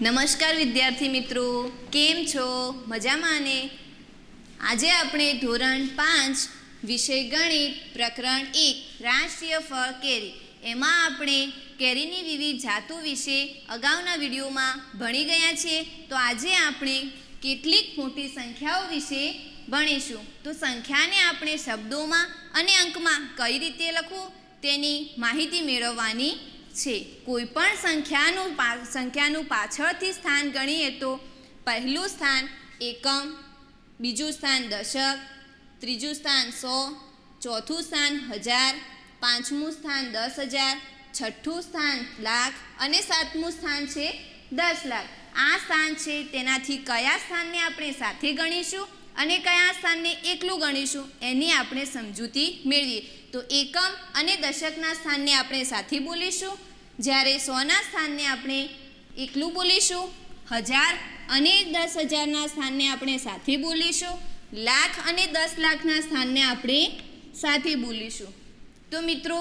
નમસ્કાર વિદ્યાર્થી મિત્રો, કેમ છો? મજામાં ને? આજે આપણે ધોરણ 5 વિષય ગણિત પ્રકરણ 1 રાષ્ટ્રીય ફળ કેરી એમાં આપણે કેરીની વિવિધ જાતો વિશે અગાઉના વિડીયોમાં ભણી ગયા છીએ. તો આજે આપણે કેટલીક મોટી સંખ્યાઓ વિશે ભણીશું. તો સંખ્યાને આપણે શબ્દોમાં અને અંકમાં કઈ રીતે લખવું તેની માહિતી મેળવવાની છે. કોઈપણ સંખ્યાનું પાછળથી સ્થાન ગણીએ તો પહેલું સ્થાન એકમ, બીજું સ્થાન દશક, ત્રીજું સ્થાન 100, ચોથું સ્થાન 1000, પાંચમું સ્થાન 10,000, છઠ્ઠું સ્થાન લાખ અને સાતમું સ્થાન છે 10 લાખ. આ સ્થાન છે તેનાથી કયા સ્થાનને આપણે સાથે ગણીશું અને કયા સ્થાનને એકલું ગણીશું એની આપણે સમજૂતી મેળવીએ. તો એકમ અને દશકના સ્થાનને આપણે સાથે બોલીશું, જ્યારે 100ના સ્થાનને આપણે એકલું બોલીશું. 1000 અને 10,000ના સ્થાનને આપણે સાથે બોલીશું. લાખ અને 10 લાખના સ્થાનને આપણે સાથે બોલીશું. તો મિત્રો,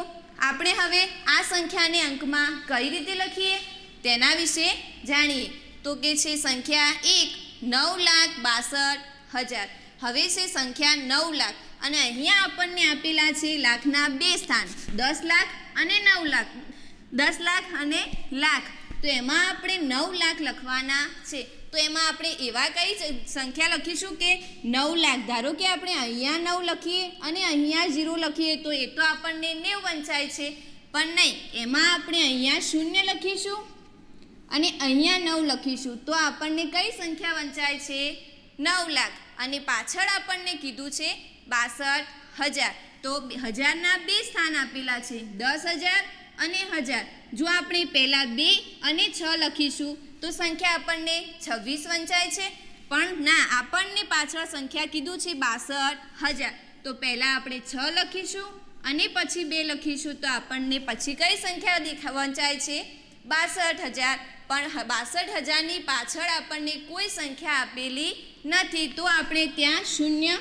આપણે હવે આ સંખ્યાને અંકમાં કઈ રીતે લખીએ તેના વિશે જાણીએ. તો કે છે સંખ્યા 1 9,62,000. હવે છે સંખ્યા 9 લાખ અને અહીંયા આપણને આપેલા છે લાખના બે સ્થાન 10 લાખ અને 9 લાખ. 10 લાખ અને લાખ, તો એમાં આપણે 9 લાખ લખવાના છે. તો એમાં આપણે એવા કઈ સંખ્યા લખીશું કે 9 લાખ. ધારો કે આપણે અહીંયા 9 લખીએ અને અહીંયા 0 લખીએ તો એ તો આપણને 90 વંચાય છે, પણ નહીં, એમાં આપણે અહીંયા 0 લખીશું અને અહીંયા 9 લખીશું તો આપણને કઈ સંખ્યા વંચાય છે? 9 લાખ. અને પાછળ આપણને કીધું છે 62,000. તો 1000ના બે સ્થાન આપેલા છે 10,000 અને 1000. જો આપણે પહેલાં 2 અને 6 લખીશું તો સંખ્યા આપણને 26 વંચાય છે, પણ ના, આપણને પાછળ સંખ્યા કીધું છે 62,000. તો પહેલાં આપણે 6 લખીશું અને પછી 2 લખીશું તો આપણને પછી કઈ સંખ્યા વંચાય છે? 62,000. પણ 62,000ની પાછળ આપણને કોઈ સંખ્યા આપેલી નથી, તો આપણે ત્યાં 0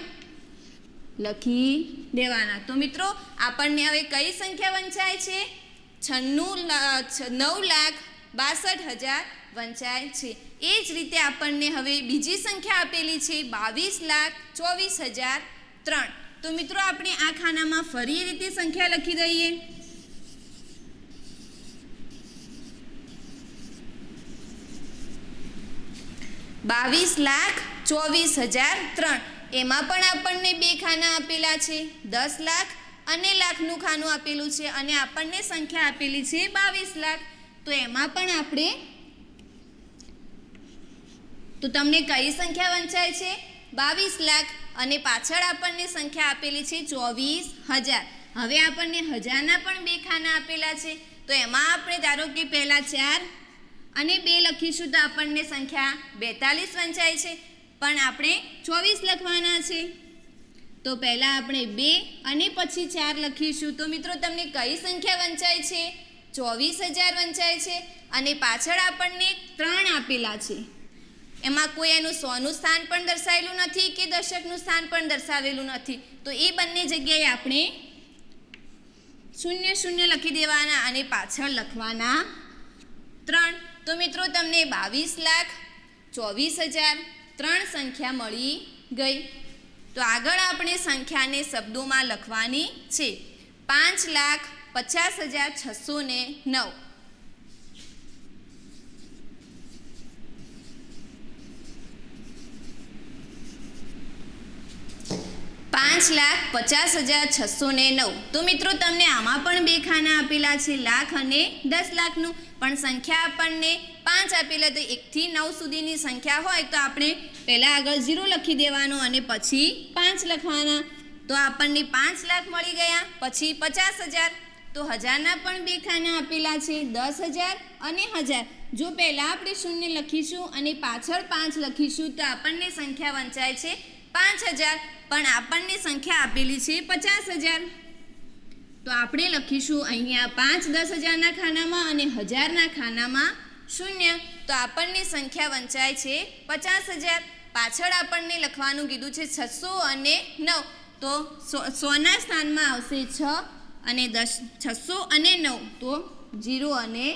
લખી દેવાના. તો મિત્રો, આપણને હવે કઈ સંખ્યા વંચાય છે? 9,62,000 વંચાય છે. એ જ રીતે આપણને હવે બીજી સંખ્યા આપેલી છે 22,24,003. તો મિત્રો, આપણે આ ખાનામાં ફરી એ રીતે સંખ્યા લખી દઈએ. ₹22,24,003. એમાં પણ આપણને બે ખાના આપેલા છે 10 લાખ અને લાખનું ખાનું આપેલું છે અને આપણને સંખ્યા આપેલી છે 22 લાખ. તો એમાં પણ આપણે, તો તમને કઈ સંખ્યા વંચાય છે? 22 લાખ અને પાછળ આપણને સંખ્યા આપેલી છે 24,000. હવે આપણને 1000ના પણ બે ખાના આપેલા છે તો એમાં આપણે ધારો કે પહેલાં 4 અને 2 લખીશું તો આપણને સંખ્યા 42 વંચાય છે, પણ આપણે 24 લખવાના છે. તો પહેલાં આપણે 2 અને પછી 4 લખીશું તો મિત્રો, તમને કઈ સંખ્યા વંચાય છે? 24,000 વંચાય છે. અને પાછળ આપણને 3 આપેલા છે, એમાં કોઈ એનું 100નું સ્થાન પણ દર્શાવેલું નથી કે દશકનું સ્થાન પણ દર્શાવેલું નથી, તો એ બંને જગ્યાએ આપણે 0 લખી દેવાના અને પાછળ લખવાના 3. તો મિત્રો, તમને 22,24,003 સંખ્યા મળી ગઈ. તો આગળ આપણે સંખ્યાને શબ્દોમાં લખવાની છે. 5,50,609. 5,50,609. તો મિત્રો, તમને આમાં પણ બે ખાના આપેલા છે લાખ અને 10 લાખનું, પણ સંખ્યા આપણને 5 આપેલા. તો 1 થી 9 સુધીની સંખ્યા હોય તો આપણે પહેલાં આગળ 0 લખી દેવાનો અને પછી 5 લખવાના. તો આપણને 5 લાખ મળી ગયા. પછી 50,000. તો 1000ના પણ બે ખાના આપેલા છે 10,000 અને 1000. જો પહેલાં આપણે 0 લખીશું અને પાછળ 5 લખીશું તો આપણને સંખ્યા વંચાય છે 5,000, પણ આપણને સંખ્યા આપેલી છે 50,000. તો આપણે લખીશું અહીંયા 5 10,000ના ખાનામાં અને 1000ના ખાનામાં 0. તો આપણને સંખ્યા વંચાય છે 50,000. પાછળ આપણને લખવાનું કીધું છે 600 અને 9. તો 100ના સ્થાનમાં આવશે 6 અને 600 અને 9, તો 0 અને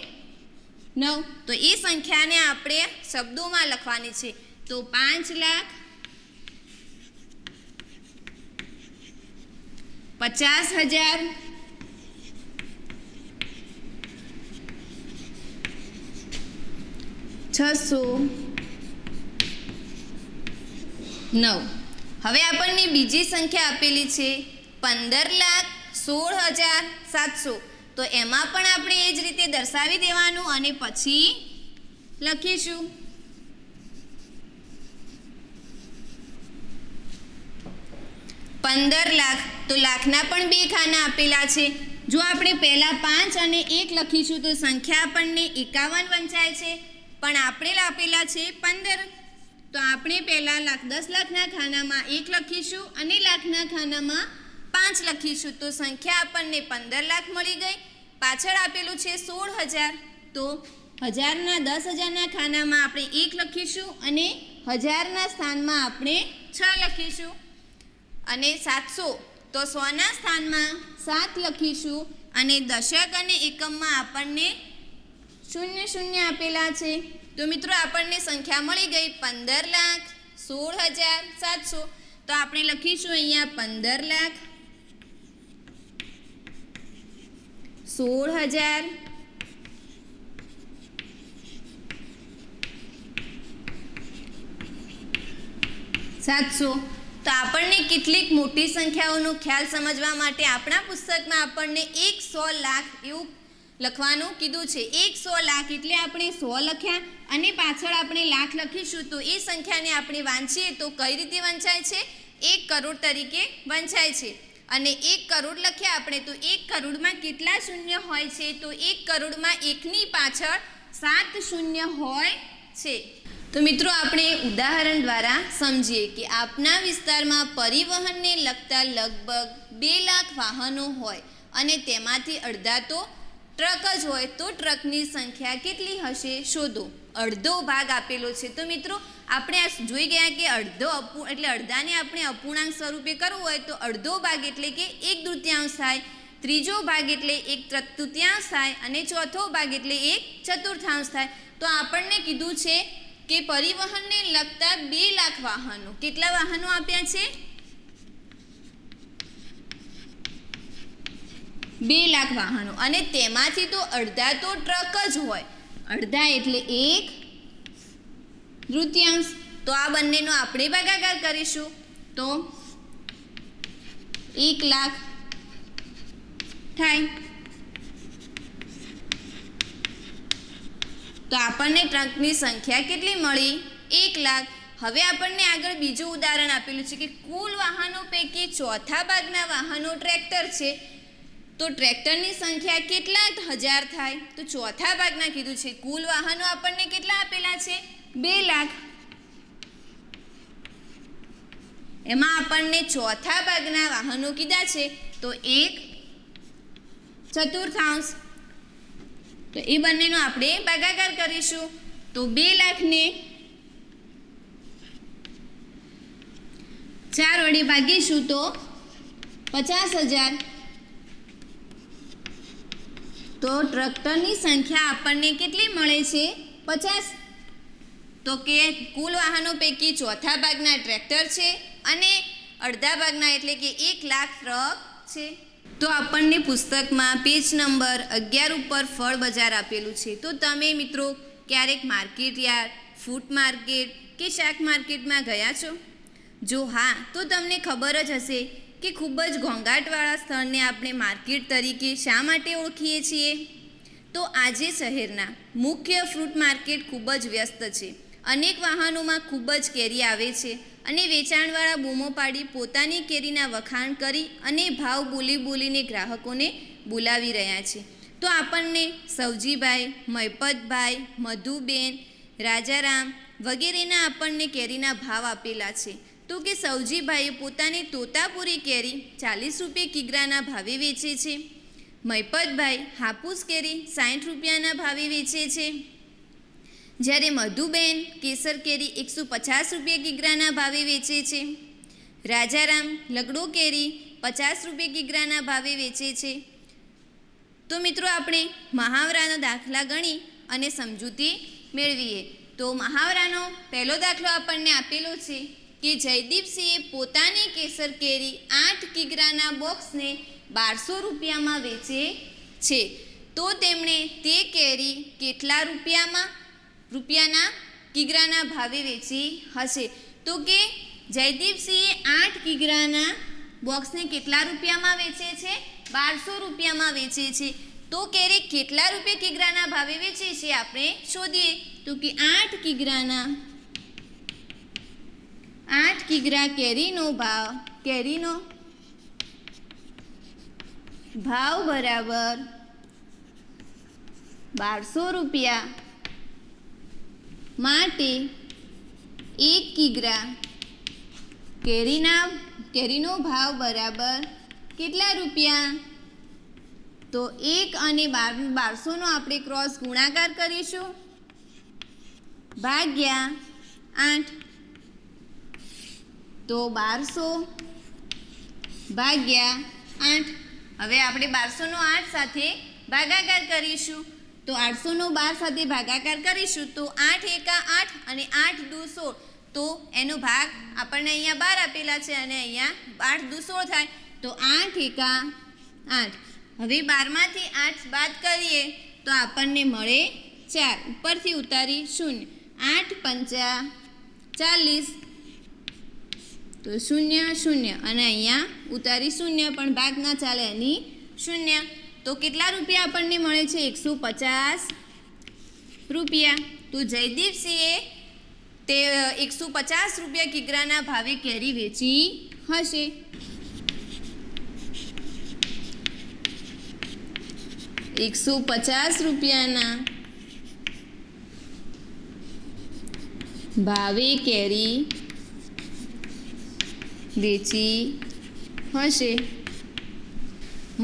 9 તો એ સંખ્યાને આપણે શબ્દોમાં લખવાની છે. તો 5,50,000 609. હવે આપણને બીજી સંખ્યા આપેલી છે 15,16,700. તો એમાં પણ આપણે એ જ રીતે દર્શાવી દેવાનું અને પછી લખીશું. પંદર લાખ તો લાખના પણ બે ખાના આપેલા છે. જો આપણે પહેલાં 5 અને 1 લખીશું તો સંખ્યા આપણને 51 વંચાય છે, પણ આપણે આપેલા છે 15. તો આપણે પહેલાં 10 લાખના ખાનામાં 1 લખીશું અને લાખના ખાનામાં 5 લખીશું. તો સંખ્યા આપણને 15 લાખ મળી ગઈ. પાછળ આપેલું છે 16,000. તો 10,000ના ખાનામાં આપણે 1 લખીશું અને 1000ના સ્થાનમાં આપણે 6 લખીશું. અને 700 તો 100ના સ્થાનમાં 7 લખીશું અને દશક અને એકમમાં આપણને 00 આપેલા છે. તો મિત્રો આપણને સંખ્યા મળી ગઈ 15,16,700. તો આપણે લખીશું અહીંયા 15,16,700. તો આપણને કેટલીક મોટી સંખ્યાઓનો ખ્યાલ સમજવા માટે આપણા પુસ્તકમાં આપણને 100 લાખ એવું લખવાનું કીધું છે. 100 લાખ એટલે આપણે 100 લખ્યા અને પાછળ આપણે લાખ લખીશું. તો એ સંખ્યાને આપણે વાંચીએ તો કઈ રીતે વંચાય છે? 1 કરોડ તરીકે વંચાય છે. અને 1 કરોડ લખ્યા આપણે તો 1 કરોડમાં કેટલા શૂન્ય હોય છે? તો 1 કરોડમાં 1ની પાછળ 7 શૂન્ય હોય છે. તો મિત્રો આપણે ઉદાહરણ દ્વારા સમજીએ કે આપના વિસ્તારમાં પરિવહનને લગતા લગભગ 2 લાખ વાહનો હોય અને તેમાંથી અડધા તો ટ્રક જ હોય. તો ટ્રકની સંખ્યા કેટલી હશે? શોધો. અડધો ભાગ આપેલો છે. તો મિત્રો આપણે આ જોઈ ગયા કે એટલે અડધાને આપણે અપૂર્ણાંક સ્વરૂપે કરવું હોય તો અડધો ભાગ એટલે કે 1/3 થાય, ત્રીજો ભાગ એટલે 1/3 થાય અને ચોથો ભાગ એટલે 1/4 થાય. તો આપણને કીધું છે કે પરિવહનને લગતા 2 લાખ વાહનો. કેટલા વાહનો આપ્યા છે? 2 લાખ વાહનો અને તેમાંથી તો અડધા તો ટ્રક જ હોય. અડધા એટલે 1/3. તો આ બંનેનો આપણે ભાગાકાર કરીશું તો 1 લાખ થાય. તો આપણને ટ્રકની સંખ્યા કેટલી મળી? 1 લાખ. હવે આપણને આગળ બીજું ઉદાહરણ આપેલું છે કે કુલ વાહનો પૈકી ચોથા ભાગના વાહનો ટ્રેક્ટર છે. તો ટ્રેક્ટરની સંખ્યા કેટલા હજાર થાય? તો ચોથા ભાગના કીધું છે. કુલ વાહનો આપણને કેટલા આપેલા છે? 2 લાખ. એમાં આપણને ચોથા ભાગના વાહનો કીધા છે તો 1/4. તો એ બંનેનો આપણે ભાગાકાર કરીશું તો 2 લાખને 4 વડે ભાગીશું તો 50,000. તો ટ્રેક્ટરની સંખ્યા આપણને કેટલી મળે છે? 50. તો કે કુલ વાહનો પૈકી ચોથા ભાગના ટ્રેક્ટર છે અને અડધા ભાગના એટલે કે 1 લાખ ટ્રક છે. તો આપણને પુસ્તકમાં પેજ નંબર 11 ઉપર ફળ બજાર આપેલું છે. તો તમે મિત્રો ક્યારેક માર્કેટ યાર્ડ, ફૂડ માર્કેટ કે શાક માર્કેટમાં ગયા છો? જો હા તો તમને ખબર જ હશે કે ખૂબ જ ઘોંઘાટવાળા સ્થળને આપણે માર્કેટ તરીકે શા માટે ઓળખીએ છીએ? તો આજે શહેરના મુખ્ય ફ્રૂટ માર્કેટ ખૂબ જ વ્યસ્ત છે. અનેક વાહનોમાં ખૂબ જ કેરી આવે છે અને વેચાણવાળા બૂમો પાડી પોતાની કેરીના વખાણ કરી અને ભાવ બોલીને ગ્રાહકોને બોલાવી રહ્યા છે. તો આપણને સવજીભાઈ, મહિપતભાઈ, મધુબેન, રાજારામ વગેરેના આપણને કેરીના ભાવ આપેલા છે. તો કે સવજીભાઈએ પોતાની તોતાપુરી કેરી 40 રૂપિયા કિગ્રાના ભાવે વેચે છે. મહિપતભાઈ હાપુસ કેરી 60 રૂપિયાના ભાવે વેચે છે. જ્યારે મધુબેન કેસર કેરી 150 રૂપિયા કિગ્રાના ભાવે વેચે છે. રાજારામ લગડો કેરી 50 રૂપિયા કિગ્રાના ભાવે વેચે છે. તો મિત્રો આપણે મહાવરાના દાખલા ગણી અને સમજૂતી મેળવીએ. તો મહાવરાનો પહેલો દાખલો આપણને આપેલો છે કે જયદીપસિંહે પોતાની કેસર કેરી 8 કિગ્રાના બોક્સને 1200 રૂપિયામાં વેચે છે. તો તેમણે તે કેરી કેટલા રૂપિયાના કિગ્રાના ભાવે વેચી હશે? તો કે જયદીપસિંહે 8 કિગ્રાના બોક્સને કેટલા રૂપિયામાં વેચે છે? 1200 રૂપિયામાં વેચે છે. તો કેરી કેટલા રૂપિયા કિગ્રાના ભાવે વેચે છે આપણે શોધીએ. તો કે 8 કિગ્રા કેરીનો ભાવ બરાબર 1200 રૂપિયા માટે 1 કિગ્રા કેરીનો ભાવ બરાબર કેટલા રૂપિયા? તો 1 અને 1200નો આપણે ક્રોસ ગુણાકાર કરીશું ભાગ્યા 8. તો 1200 ભાગ્યા 8. હવે આપણે 1200નો 8 સાથે ભાગાકાર કરીશું. તો 800નો 12 સાથે ભાગાકાર કરીશું તો 8 એકા 8 અને 8 દુ 16. તો એનો ભાગ આપણને અહીંયા 12 આપેલા છે અને અહીંયા 8 દુ 16 થાય. તો 8 એકા 8. હવે 12માંથી 8 બાદ કરીએ તો આપણને મળે 4. ઉપરથી ઉતારી 0. 8 પંચા 40. તો 0 0 અને અહીંયા ઉતારી 0 પણ ભાગ ના ચાલે એની 0. તો કેટલા રૂપિયા આપણને મળે છે? 150 રૂપિયા. તો જયદીપસિંહે તે 150 રૂપિયા કિગ્રાના ભાવે કેરી વેચી હશે. ₹150 ભાવે કેરી વેચી હશે.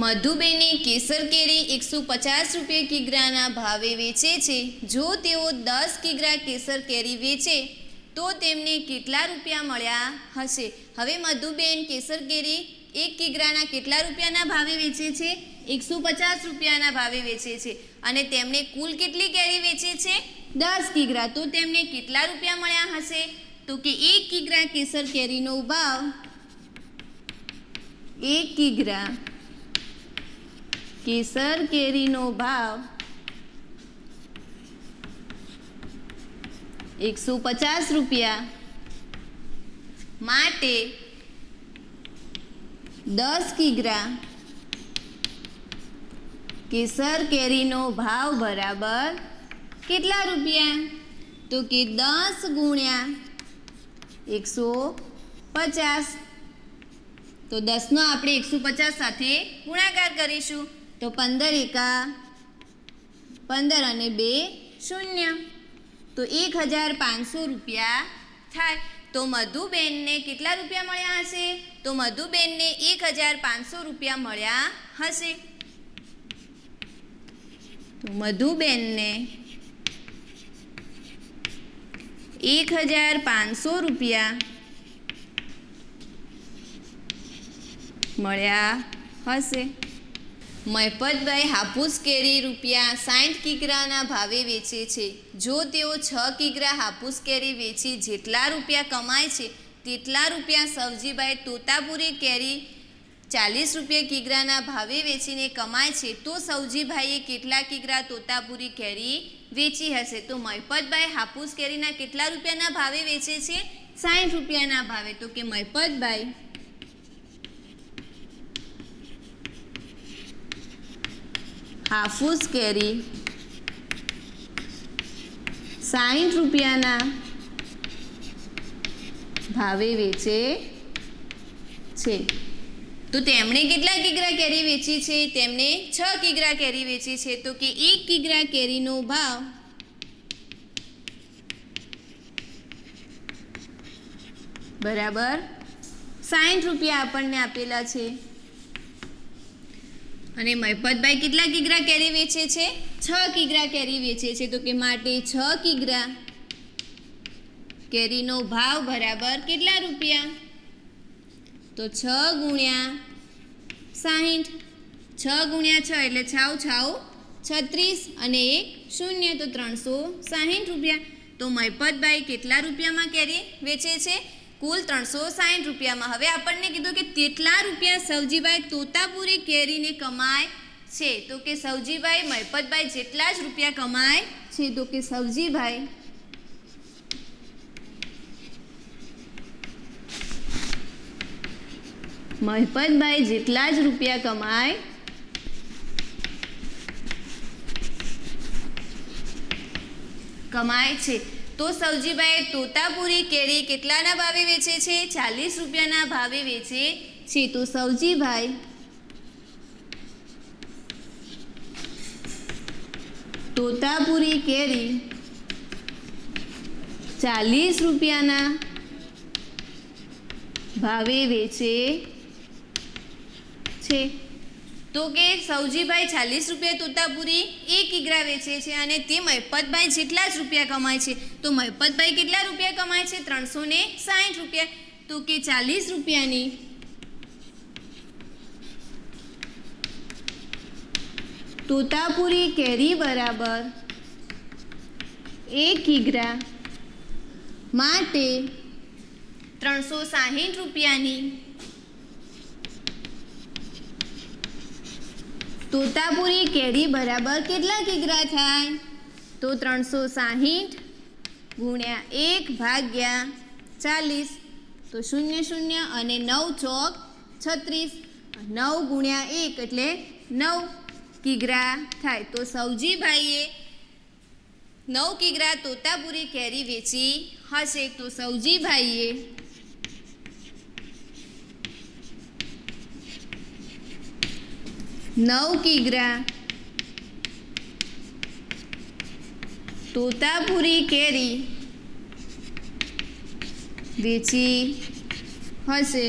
મધુબેને કેસર કેરી 150 રૂપિયા કિગ્રાના ભાવે વેચે છે. જો તેઓ 10 કિગ્રા કેસર કેરી વેચે તો તેમને કેટલા રૂપિયા મળ્યા હશે? હવે મધુબેન કેસર કેરી 1 કિગ્રાના કેટલા રૂપિયાના ભાવે વેચે છે? 150 રૂપિયાના ભાવે વેચે છે અને તેમણે કુલ કેટલી કેરી વેચે છે? 10 કિગ્રા. તો તેમને કેટલા રૂપિયા મળ્યા હશે? તો કે 1 કિગ્રા કેસર કેરીનો ભાવ 1 કિગ્રા કેસર કેરીનો ભાવ 150 રૂપિયા માટે 10 કિગ્રા કેસર કેરીનો ભાવ બરાબર કેટલા રૂપિયા? તો કે 10 ગુણ્યા 150. તો 10નો આપણે 150 સાથે ગુણાકાર કરીશું. તો 15 એકા 15 અને 2 0. તો 1500 રૂપિયા થાય. તો મધુબેનને કેટલા રૂપિયા મળ્યા હશે? તો મધુબેનને 1500 રૂપિયા મળ્યા હશે. તો મધુબેનને 1500 રૂપિયા મળ્યા હશે. મહિપતભાઈ હાફૂસ કેરી ₹60 કિગ્રાના ભાવે વેચે છે. જો તેઓ 6 કિગ્રા હાફૂસ કેરી વેચી જેટલા રૂપિયા કમાય છે તેટલા રૂપિયા સવજીભાઈ તોતાપુરી કેરી 40 રૂપિયા કિગ્રાના ભાવે વેચીને કમાય છે તો સવજીભાઈએ કેટલા કિગ્રા તોતાપુરી કેરી વેચી હશે? તો મહિપતભાઈ હાફૂસ કેરીના કેટલા રૂપિયાના ભાવે વેચે છે? 60 રૂપિયાના ભાવે. તો કે મહિપતભાઈ હાફૂસ કેરી 60 રૂપિયાના ભાવે વેચે છે. તો તેમણે કેટલા કિગ્રા કેરી વેચી છે? તેમણે 6 કિગ્રા કેરી વેચી છે. તો કે 1 કિગ્રા કેરીનો ભાવ બરાબર 60 રૂપિયા આપણને આપેલા છે. અને મહિપતભાઈ કેટલા કિગ્રા કેરી વેચે છે? 6 કિગ્રા કેરી વેચે છે. તો કે માટે 6 કિગ્રા કેરીનો ભાવ બરાબર કેટલા રૂપિયા? તો 6 ગુણ્યા 60. 6 ગુણ્યા 6 એટલે 6 6 36 અને 1 શૂન્ય, તો 360 રૂપિયા. તો મહિપતભાઈ કેટલા રૂપિયામાં કેરી વેચે છે? કુલ 360 રૂપિયામાં. હવે આપણને કીધું કે કેટલા રૂપિયા સવજીભાઈ તોતાપુરી કેરીને કમાય છે? તો કે સવજીભાઈ મહિપતભાઈ જેટલા જ રૂપિયા કમાય છે. તો કે સવજીભાઈ મહિપતભાઈ જેટલા જ રૂપિયા કમાય છે. તો સવજીભાઈ તોતાપુરી કેરી કેટલાના ભાવે વેચે છે? 40 રૂપિયાના ભાવે વેચે છે. તો સવજીભાઈ તોતાપુરી કેરી 40 રૂપિયાના ભાવે વેચે છે. તો કે સવજીભાઈ 40 રૂપિયા તોતાપુરી 1 કિગ્રા વેચે છે અને તે મહિપતભાઈ જેટલા જ રૂપિયા કમાય છે. તો મહિપતભાઈ કેટલા રૂપિયા કમાય છે? 360 રૂપિયા. તો કે 40 રૂપિયાની તોતાપુરી કેરી બરાબર 1 કિગ્રા માટે 360 રૂપિયાની તોતાપુરી કેરી બરાબર કેટલા કિગ્રા થાય? તો 360 ગુણ્યા 1 ભાગ્યા 40. તો 0 0 અને 9 ચોક 36. 9 ગુણ્યા 1 એટલે 9 કિગ્રા થાય. તો સવજીભાઈએ 9 કિગ્રા તોતાપુરી કેરી વેચી હશે. તો સવજીભાઈએ 9 કિગ્રા તોતાપુરી કેરી વેચી હશે.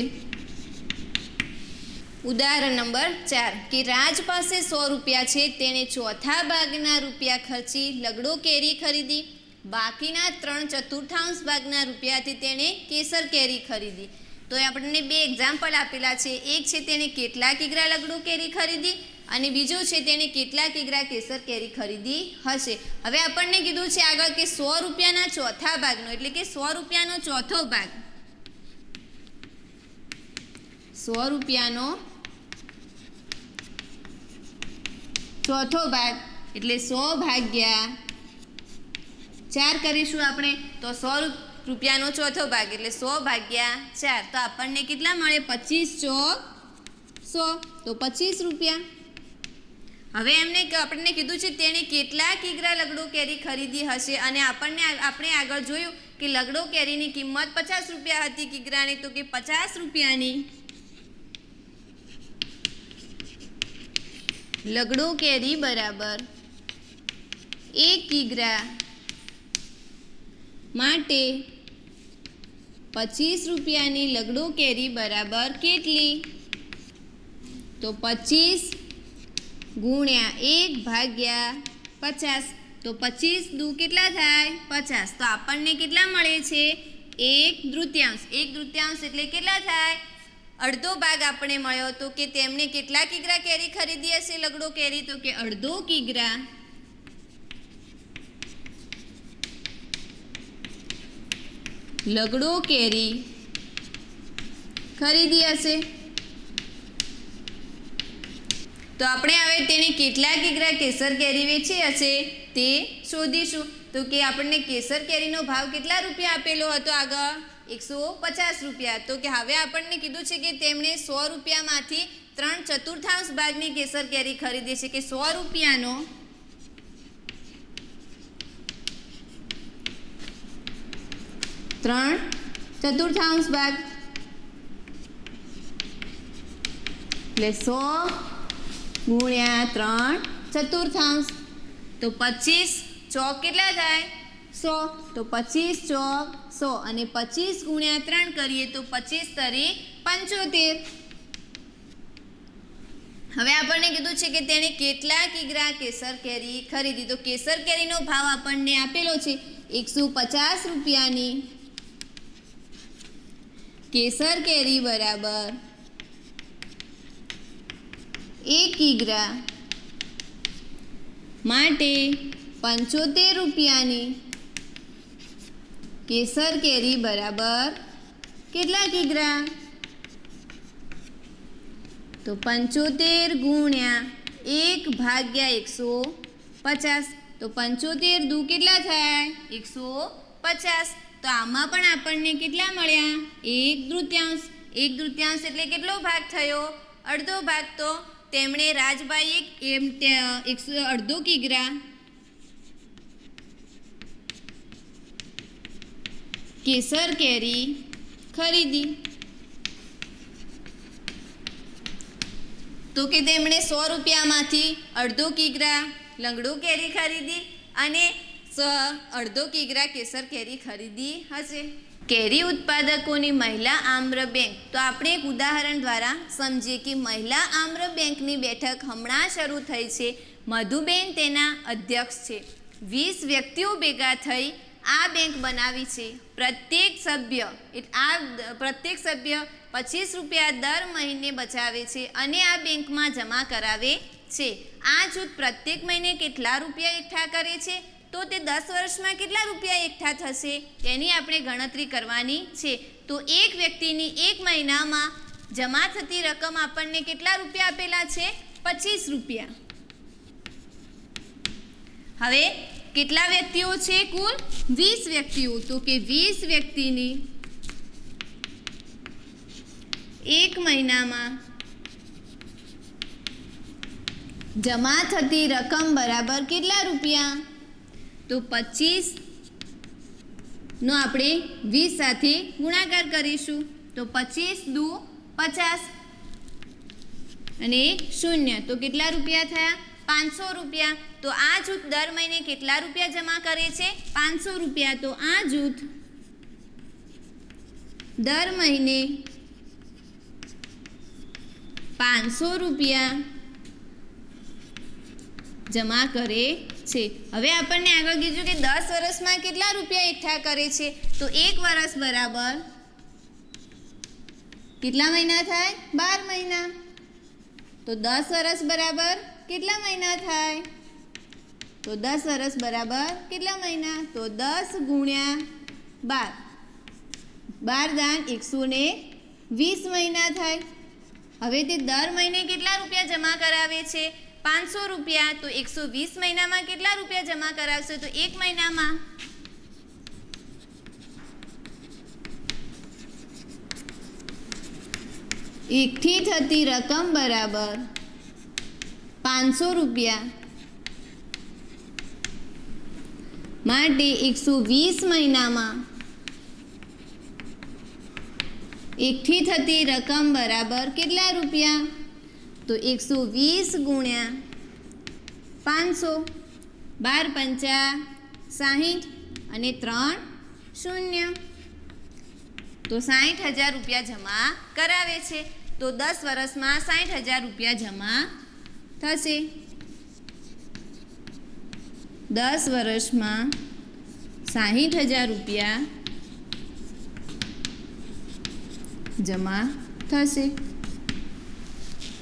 ઉદાહરણ નંબર 4 કે રાજ પાસે 100 રૂપિયા છે. તેણે ચોથા ભાગના રૂપિયા ખર્ચી લગડો કેરી ખરીદી. બાકીના 3/4 ભાગના રૂપિયાથી તેણે કેસર કેરી ખરીદી. તો આપણને 2 એક્ઝામ્પલ આપેલા છે. એક છે તેણે કેટલા કિગ્રા લગડો કેરી ખરીદી અને બીજું છે તેણે કેટલા કિગ્રા કેસર કેરી ખરીદી હશે. હવે આપણને કીધું છે આગળ કે 100 રૂપિયાના ચોથા ભાગનો એટલે કે 100 રૂપિયાનો ચોથો ભાગ 100 રૂપિયાનો ચોથો ભાગ એટલે 100 ભાગ્યા 4 કરીશું આપણે. તો 100 રૂપિયાનો ચોથો ભાગ એટલે 100 ભાગ્યા 4. તો આપણને કેટલા મળે? 25 ચોક 100. તો 25 રૂપિયા. હવે આપણને કીધું છે તેણે કેટલા કિગ્રા લગડો કેરી ખરીદી હશે અને આપણે આગળ જોયું કે લગડો કેરીની કિંમત 50 રૂપિયા હતી કિગ્રાની. તો કે 50 રૂપિયાની લગડો કેરી બરાબર 1 કિગ્રા માટે 25 રૂપિયાની લગડો કેરી બરાબર કેટલી? તો 25 ગુણ્યા 1 ભાગ્યા 50. તો 25 દુ કેટલા થાય? 50. તો આપણને કેટલા મળે છે? 1/3. 1/3 એટલે કેટલા થાય? અડધો ભાગ આપણે મળ્યો. તો કે તેમણે કેટલા કિગ્રા કેરી ખરીદી હશે લગડો કેરી? તો કે અડધો કિગ્રા લગડો કેરી ખરીદી હશે. તો આપણે હવે તેને કેટલા કિગ્રા કેસર કેરી વેચી હશે તે શોધીશું. તો કે આપણને કેસર કેરીનો ભાવ કેટલા રૂપિયા આપેલો હતો આગળ? 150 રૂપિયા. તો કે હવે આપણને કીધું છે કે તેમણે 100 રૂપિયામાંથી 3/4 ભાગની કેસર કેરી ખરીદી છે કે 100 રૂપિયાનો 3/4 ભાગ એટલે 100 ગુણ્યા 3/4. તો 25 ચોક કેટલા થાય? 100. તો 25 ચોક 100 અને 25 ગુણ્યા 3 કરીએ તો 25 તરી 75. હવે આપણને કીધું છે કે તેણે કેટલા કિગ્રા કેસર કેરી ખરીદી. તો કેસર કેરીનો ભાવ આપણને આપેલો છે 150 રૂપિયાની કેસર કેરી બરાબર 1 કિગ્રા માટે 75 રૂપિયાની કેસર કેરી બરાબર કેટલા કિગ્રા? તો 75 ગુણ્યા 1/150. તો 75 દુ કેટલા થાય? 150. તો આમાં પણ આપણને કેટલા મળ્યા? 1/3. 1/3 એટલે કેટલો ભાગ થયો? અડધો ભાગ. તો તેમણે રાજભાઈએ અડધો કિગ્રા કેસર કેરી ખરીદી. તો કે તેમણે 100 રૂપિયામાંથી અડધો કિગ્રા લંગડો કેરી ખરીદી અને અડધો કિગ્રા કેસર કેરી ખરીદી હશે. કેરી ઉત્પાદકોની મહિલા આમ્ર બેંક. તો આપણે એક ઉદાહરણ દ્વારા સમજીએ કે મહિલા આમ્ર બેંકની બેઠક હમણાં શરૂ થઈ છે. મધુબેન તેના અધ્યક્ષ છે. 20 વ્યક્તિઓ ભેગા થઈ આ બેંક બનાવી છે. પ્રત્યેક સભ્ય 25 રૂપિયા દર મહિને બચાવે છે અને આ બેંકમાં જમા કરાવે છે. આ જૂથ પ્રત્યેક મહિને કેટલા રૂપિયા એકઠા કરે છે? તો તે 10 વર્ષમાં કેટલા રૂપિયા એકઠા થશે તેની આપણે ગણતરી કરવાની છે. તો એક વ્યક્તિની એક મહિનામાં જમા થતી રકમ આપણને કેટલા રૂપિયા આપેલા છે? 25 રૂપિયા. હવે કેટલા વ્યક્તિઓ છે? કુલ 20 વ્યક્તિઓ. તો કે 20 વ્યક્તિની એક મહિનામાં જમા થતી રકમ બરાબર કેટલા રૂપિયા? તો 25 નો આપણે 20 સાથે ગુણાકાર કરીશું. તો 25 દુ 50 અને 0. તો કેટલા રૂપિયા થયા? 500 રૂપિયા. તો આ જૂથ દર મહિને કેટલા રૂપિયા જમા કરે છે? 500 રૂપિયા. તો આ જૂથ દર મહિને 500 રૂપિયા જમા કરે છે. હવે આપણને આગળ કીધું કે 10 વર્ષમાં કેટલા રૂપિયા એકઠા કરે છે? તો 1 વર્ષ બરાબર કેટલા મહિના થાય? 12 મહિના. તો 10 વર્ષ બરાબર કેટલા મહિના થાય? તો 10 વર્ષ બરાબર કેટલા મહિના? તો 10 ગુણ્યા 12. 12 દાન 120 મહિના થાય. હવે તે દર મહિને કેટલા રૂપિયા જમા કરાવે છે? 500 રૂપિયા. તો 120 મહિનામાં કેટલા રૂપિયા જમા કરાવશે? તો એક મહિનામાં એકઠી થતી રકમ બરાબર 500 રૂપિયા માટે 120 મહિનામાં એકઠી થતી રકમ બરાબર કેટલા રૂપિયા? તો 120 ગુણ્યા 500. 12 પંચા 60 અને 3 0. તો 60,000 રૂપિયા જમા કરાવે છે. તો 10 વર્ષમાં 60,000 રૂપિયા જમા થશે. 10 વર્ષમાં 60,000 રૂપિયા જમા થશે.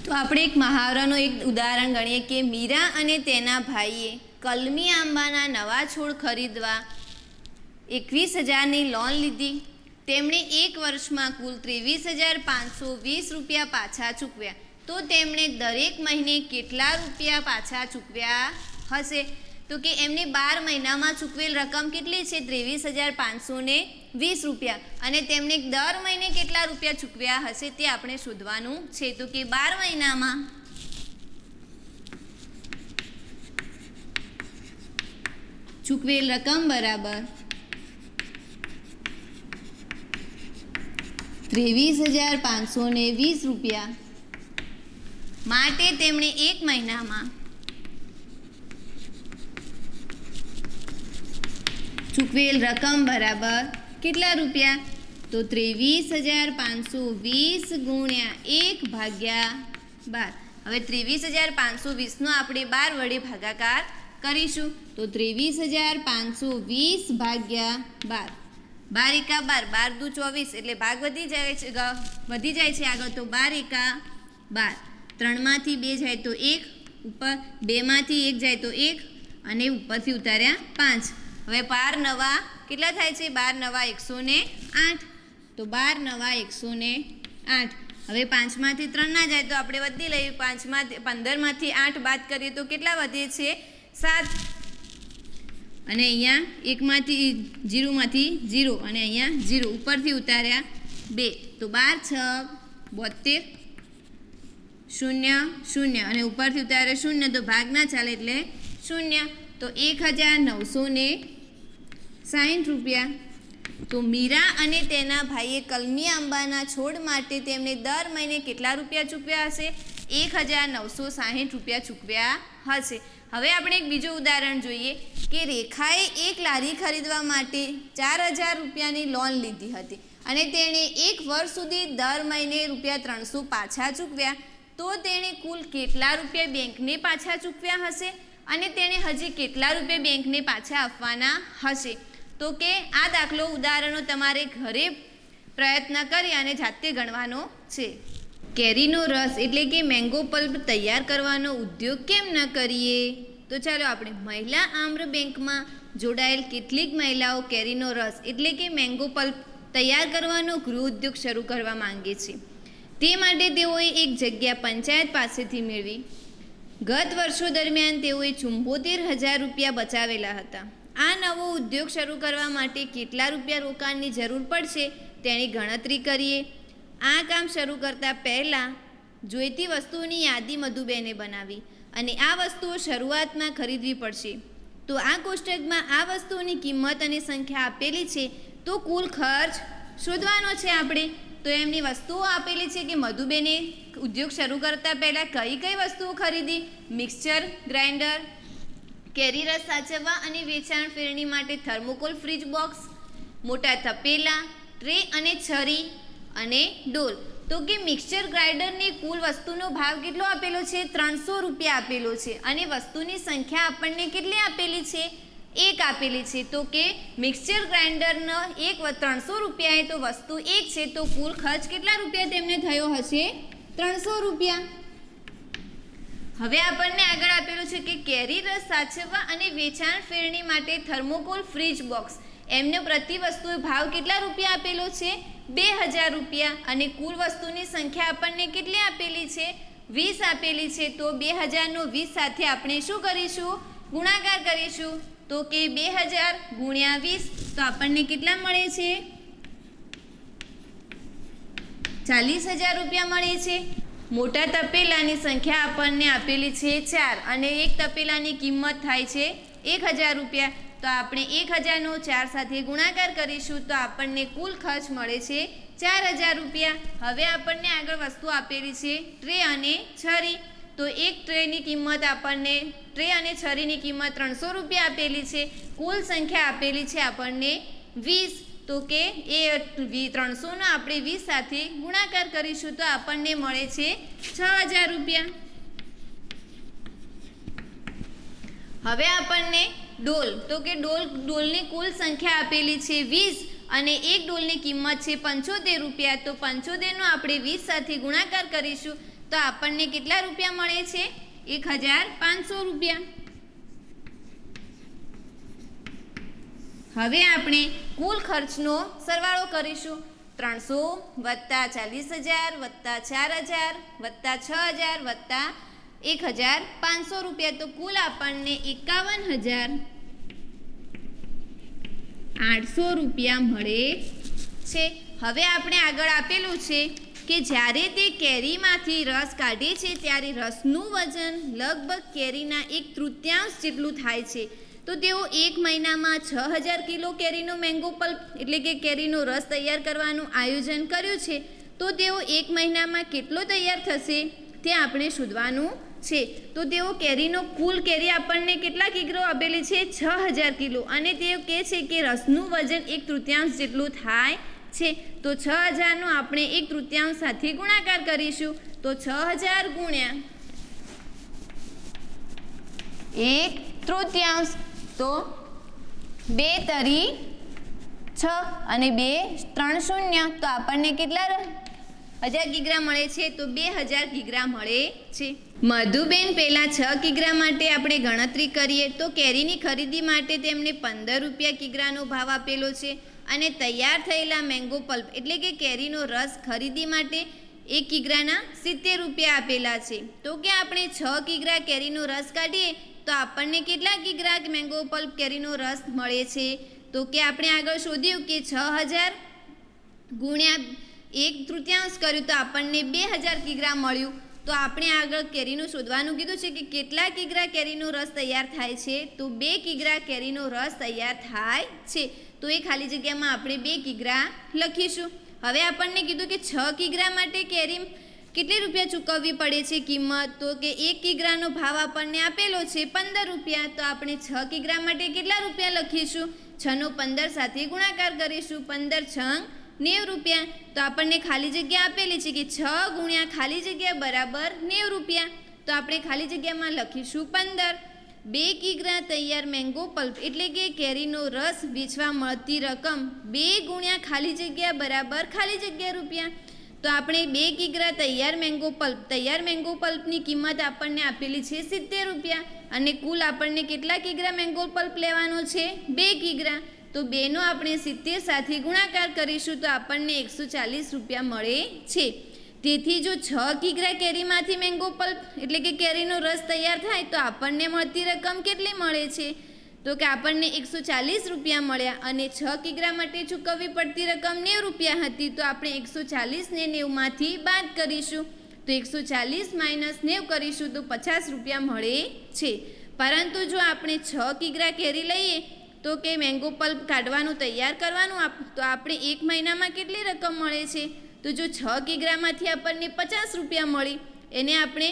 તો આપણે એક મહાવરાનું એક ઉદાહરણ ગણીએ કે મીરા અને તેના ભાઈએ કલમી આંબાના નવા છોડ ખરીદવા 21,000ની લોન લીધી. તેમણે એક વર્ષમાં કુલ 23,520 રૂપિયા પાછા ચૂકવ્યા. તો તેમણે દરેક મહિને કેટલા રૂપિયા પાછા ચૂકવ્યા હશે? તો કે એમને 12 મહિનામાં ચૂકવેલ રકમ કેટલી છે? 23,520 રૂપિયા. અને તેમણે દર મહિને કેટલા રૂપિયા ચૂકવ્યા હશે તે આપણે શોધવાનું છે. તો કે 12 મહિનામાં ચૂકવેલ રકમ બરાબર 23,520 રૂપિયા માટે તેમણે એક મહિનામાં ચૂકવેલ રકમ બરાબર કેટલા રૂપિયા? તો 23,520 ગુણ્યા 1/12. હવે 23,520નો આપણે 12 વડે ભાગાકાર કરીશું. તો 23,520 ભાગ્યા 12. 12 એકા 12, 12 દુ 24 એટલે ભાગ વધી જાય છે આગળ. તો 12 એકા 12. 3માંથી 2 જાય તો 1 ઉપર, 2માંથી 1 જાય તો 1 અને ઉપરથી ઉતાર્યા 5. હવે 12 નવા કેટલા થાય છે? 12 નવા 108. તો 12 નવા 108. હવે 5માંથી 3 ના જાય તો આપણે વધી લઈએ. 15માંથી 8 બાદ કરીએ તો કેટલા વધે છે? 7. અને અહીંયા 1માંથી 0માંથી 0 અને અહીંયા 0 ઉપરથી ઉતાર્યા 2. તો 12 6 72 0 0 અને ઉપરથી ઉતાર્યા 0 તો ભાગ ના ચાલે એટલે 0. તો 1960 રૂપિયા. તો મીરા અને તેના ભાઈએ કલમી આંબાના છોડ માટે તેમને દર મહિને કેટલા રૂપિયા ચૂકવ્યા હશે? 1960 રૂપિયા ચૂકવ્યા હશે. હવે આપણે એક બીજું ઉદાહરણ જોઈએ કે રેખાએ એક લારી ખરીદવા માટે 4000 રૂપિયાની લોન લીધી હતી અને તેણે 1 વર્ષ સુધી દર મહિને ₹300 પાછા ચૂકવ્યા. તો તેણે કુલ કેટલા રૂપિયા બેંકને પાછા ચૂકવ્યા હશે અને તેણે હજી કેટલા રૂપિયા બેંકને પાછા આપવાના હશે? તો કે આ દાખલો ઉદાહરણો તમારે ઘરે પ્રયત્ન કરી અને જાતે ગણવાનો છે. કેરીનો રસ એટલે કે મેંગો પલ્પ તૈયાર કરવાનો ઉદ્યોગ કેમ ન કરીએ? તો ચાલો આપણે મહિલા આમ્ર બેંકમાં જોડાયેલ કેટલીક મહિલાઓ કેરીનો રસ એટલે કે મેંગો પલ્પ તૈયાર કરવાનો ગૃહ ઉદ્યોગ શરૂ કરવા માંગે છે. તે માટે તેઓએ એક જગ્યા પંચાયત પાસેથી મેળવી. ગત વર્ષો દરમિયાન તેઓએ 74,000 રૂપિયા બચાવેલા હતા. આ નવો ઉદ્યોગ શરૂ કરવા માટે કેટલા રૂપિયા રોકાણની જરૂર પડશે તેની ગણતરી કરીએ. આ કામ શરૂ કરતાં પહેલાં જોઈતી વસ્તુઓની યાદી મધુબેને બનાવી અને આ વસ્તુઓ શરૂઆતમાં ખરીદવી પડશે. તો આ કોષ્ટકમાં આ વસ્તુઓની કિંમત અને સંખ્યા આપેલી છે. તો કુલ ખર્ચ શોધવાનો છે આપણે. તો એમની વસ્તુઓ આપેલી છે કે મધુબેને ઉદ્યોગ શરૂ કરતાં પહેલાં કઈ કઈ વસ્તુઓ ખરીદી? મિક્સચર ગ્રાઇન્ડર, કેરી રસ સાચવવા અને વેચાણ ફેરણી માટે થર્મોકોલ ફ્રીજ બોક્સ, મોટા તપેલા, ટ્રે અને છરી અને ડોલ. તો કે મિક્સચર ગ્રાઇન્ડરની કુલ વસ્તુનો ભાવ કેટલો આપેલો છે? 300 રૂપિયા આપેલો છે અને વસ્તુની સંખ્યા આપણને કેટલી આપેલી છે? 1 આપેલી છે. તો કે મિક્સચર ગ્રાઇન્ડરનો 300 રૂપિયા તો વસ્તુ 1 છે. તો કુલ ખર્ચ કેટલા રૂપિયા તેમને થયો હશે? 300 રૂપિયા. હવે આપણને આગળ આપેલું છે કે કેરી રસ સાચવવા અને વેચાણ ફેરણી માટે થર્મોકોલ ફ્રીજ બોક્સ. એમને પ્રતિ વસ્તુ ભાવ કેટલા રૂપિયા આપેલો છે? 2000 રૂપિયા અને કુલ વસ્તુની સંખ્યા આપણને કેટલી આપેલી છે? 20 આપેલી છે. તો 2000 નો 20 સાથે આપણે શું કરીશું? ગુણાકાર કરીશું. તો કે 2000 ગુણ્યા 20 તો આપણને કેટલા મળે છે? 40,000 રૂપિયા મળે છે. મોટા તપેલાની સંખ્યા આપણને આપેલી છે 4 અને એક તપેલાની કિંમત થાય છે 1000 રૂપિયા. તો આપણે 1000 નો 4 સાથે ગુણાકાર કરીશું તો આપણને કુલ ખર્ચ મળે છે 4000 રૂપિયા. હવે આપણને આગળ વસ્તુ આપેલી છે ટ્રે અને છરી. તો એક ટ્રેની કિંમત આપણને ટ્રે અને છરીની કિંમત 300 રૂપિયા આપેલી છે. કુલ સંખ્યા આપેલી છે આપણને 20. તો કે એ 300નો આપણે 20 સાથે ગુણાકાર કરીશું તો આપણને મળે છે 6000 રૂપિયા. હવે આપણને ડોલ. તો કે ડોલની કુલ સંખ્યા આપેલી છે 20 અને એક ડોલની કિંમત છે 75 રૂપિયા. તો 75નો આપણે 20 સાથે ગુણાકાર કરીશું તો આપણને કેટલા રૂપિયા મળે છે? 1500 રૂપિયા. હવે આપણે કુલ ખર્ચનો સરવાળો કરીશું. 300 વત્તા 40,000 વત્તા 4000 વત્તા 6000 વત્તા 1500 રૂપિયા. તો કુલ આપણને 51,800 રૂપિયા મળે છે. હવે આપણે આગળ આપેલું છે કે જ્યારે તે કેરીમાંથી રસ કાઢે છે ત્યારે રસનું વજન લગભગ કેરીના 1/3 જેટલું થાય છે. તો તેઓ 1 મહિનામાં 6000 કિલો કેરીનો મેંગો પલ્પ એટલે કે કેરીનો રસ તૈયાર કરવાનું આયોજન કર્યું છે. તો તેઓ 1 મહિનામાં કેટલો તૈયાર થશે તે આપણે શોધવાનું છે. તો તેઓ કેરીનો કુલ કેરી આપણને કેટલા કિલો આપેલી છે? 6000 કિલો અને તેઓ કહે છે કે રસનું વજન 1/3 જેટલું થાય છે. તો 6000નો આપણે 1/3 સાથે ગુણાકાર કરીશું. તો 6000 ગુણ્યા 1/3 તો 2 તરી 6 અને 2 3 0 તો આપણને કેટલા 1000 કિગ્રા મળે છે તો 2000 કિગ્રા મળે છે. મધુબેન પહેલાં 6 કિગ્રા માટે આપણે ગણતરી કરીએ તો કેરીની ખરીદી માટે તેમને 15 રૂપિયા કિગ્રાનો ભાવ આપેલો છે અને તૈયાર થયેલા મેંગો પલ્પ એટલે કે કેરીનો રસ ખરીદી માટે 1 કિગ્રાના 70 રૂપિયા આપેલા છે. તો કે આપણે 6 કિગ્રા કેરીનો રસ કાઢીએ તો આપણને કેટલા કિગ્રા મેંગો પલ્પ કેરીનો રસ મળે છે? તો કે આપણે આગળ શોધ્યું કે 6000 ગુણ્યા 1/3 કર્યું તો આપણને 2000 કિગ્રા મળ્યું. તો આપણે આગળ કેરીનું શોધવાનું કીધું છે કે કેટલા કિગ્રા કેરીનો રસ તૈયાર થાય છે? તો 2 કિગ્રા કેરીનો રસ તૈયાર થાય છે. તો એ ખાલી જગ્યામાં આપણે 2 કિગ્રા લખીશું. હવે આપણને કીધું કે 6 કિગ્રા માટે કેરી કેટલી રૂપિયા ચૂકવવી પડે છે કિંમત? તો કે 1 કિગ્રાનો ભાવ આપણને આપેલો છે 15 રૂપિયા. તો આપણે 6 કિગ્રા માટે કેટલા રૂપિયા લખીશું? 6 નો 15 સાથે ગુણાકાર કરીશું. 15 છંગ 90 રૂપિયા. તો આપણને ખાલી જગ્યા આપેલી છે કે 6 ગુણ્યા ખાલી જગ્યા બરાબર 90 રૂપિયા. તો આપણે ખાલી જગ્યામાં લખીશું 15. 2 કિગ્રા તૈયાર મેંગો પલ્પ એટલે કે કેરીનો રસ વેચવા મળતી રકમ 2 ગુણ્યા ખાલી જગ્યા બરાબર ખાલી જગ્યા રૂપિયા. તો આપણે 2 કિગ્રા તૈયાર મેંગો પલ્પની કિંમત આપણને આપેલી છે 70 રૂપિયા અને કુલ આપણને કેટલા કિગ્રા મેંગો પલ્પ લેવાનો છે? 2 કિગ્રા. તો 2નો આપણે 70 સાથે ગુણાકાર કરીશું તો આપણને 140 રૂપિયા મળે છે. તેથી જો 6 કિગ્રા કેરીમાંથી મેંગો પલ્પ એટલે કે કેરીનો રસ તૈયાર થાય તો આપણને મળતી રકમ કેટલી મળે છે? તો કે આપણને 140 રૂપિયા મળ્યા અને 6 કિગ્રા માટે ચૂકવવી પડતી રકમ 90 રૂપિયા હતી. તો આપણે 140 ને 90માંથી બાદ કરીશું તો 140 માઇનસ 90 કરીશું તો 50 રૂપિયા મળે છે. પરંતુ જો આપણે 6 કિગ્રા કેરી લઈએ તો કે મેંગો પલ્પ કાઢવાનું તૈયાર કરવાનું તો આપણે 1 મહિનામાં કેટલી રકમ મળે છે? તો જો 6 કિગ્રામાંથી આપણને 50 રૂપિયા મળી એને આપણે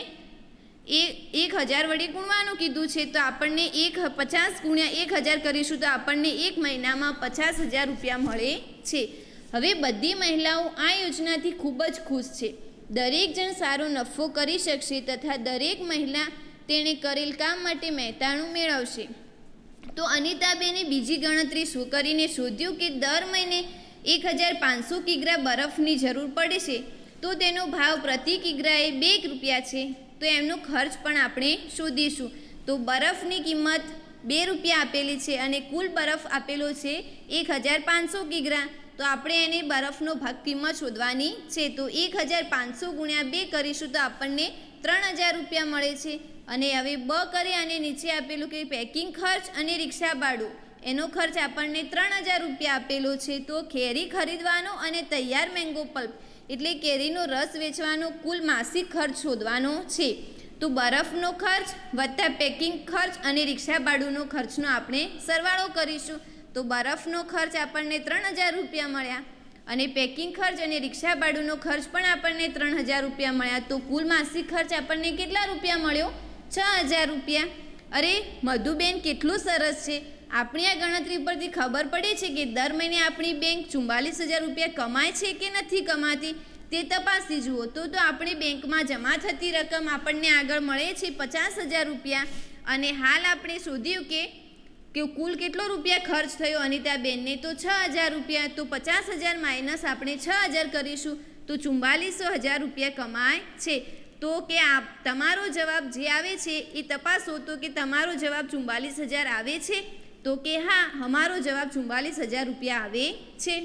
1000 વડે ગુણવાનું કીધું છે તો આપણને 50 ગુણ્યા 1000 કરીશું તો આપણને 1 મહિનામાં 50,000 રૂપિયા મળે છે. હવે બધી મહિલાઓ આ યોજનાથી ખૂબ જ ખુશ છે. દરેક જણ સારો નફો કરી શકશે તથા દરેક મહિલા તેણે કરેલ કામ માટે મહેતાણું મેળવશે. તો અનિતાબેને બીજી ગણતરી શું કરીને શોધ્યું કે દર મહિને 1500 કિગ્રા બરફની જરૂર પડે છે તો તેનો ભાવ પ્રતિ કિગ્રાએ 2 રૂપિયા છે. તો એમનો ખર્ચ પણ આપણે શોધીશું. તો બરફની કિંમત 2 રૂપિયા આપેલી છે અને કુલ બરફ આપેલો છે 1500 કિગ્રા. તો આપણે એને બરફનો કિંમત શોધવાની છે. તો 1500 ગુણ્યા 2 કરીશું તો આપણને 3000 રૂપિયા મળે છે. અને હવે બ કરી અને નીચે આપેલું કે પેકિંગ ખર્ચ અને રિક્ષા ભાડું એનો ખર્ચ આપણને 3000 રૂપિયા આપેલો છે. તો કેરી ખરીદવાનો અને તૈયાર મેંગો પલ્પ એટલે કેરીનો રસ વેચવાનો કુલ માસિક ખર્ચ શોધવાનો છે. તો બરફનો ખર્ચ વત્તા પેકિંગ ખર્ચ અને રિક્ષા ભાડુંનો ખર્ચનો આપણે સરવાળો કરીશું. તો બરફનો ખર્ચ આપણને 3000 રૂપિયા મળ્યા અને પેકિંગ ખર્ચ અને રિક્ષા ભાડુંનો ખર્ચ પણ આપણને 3000 રૂપિયા મળ્યા. તો કુલ માસિક ખર્ચ આપણને કેટલા રૂપિયા મળ્યો? 6000 રૂપિયા. અરે મધુબેન કેટલું સરસ છે. આપણી આ ગણતરી પરથી ખબર પડે છે કે દર મહિને આપણી બેંક 44000 રૂપિયા કમાય છે કે નથી કમાતી તે તપાસી જુઓ. તો આપણે બેંકમાં જમા થતી રકમ આપણને આગળ મળે છે 50000 રૂપિયા અને હાલ આપણે શોધ્યું કે કુલ કેટલો રૂપિયા ખર્ચ થયો અનિતાબેનને? તો 6000 રૂપિયા. તો 50000 માઇનસ આપણે 6000 કરીશું તો 44000 રૂપિયા કમાય છે. તો કે તમારો જવાબ જે આવે છે એ તપાસો તો કે તમારો જવાબ 44000 આવે છે. તો કે હા, અમારો જવાબ 44000 રૂપિયા આવે છે.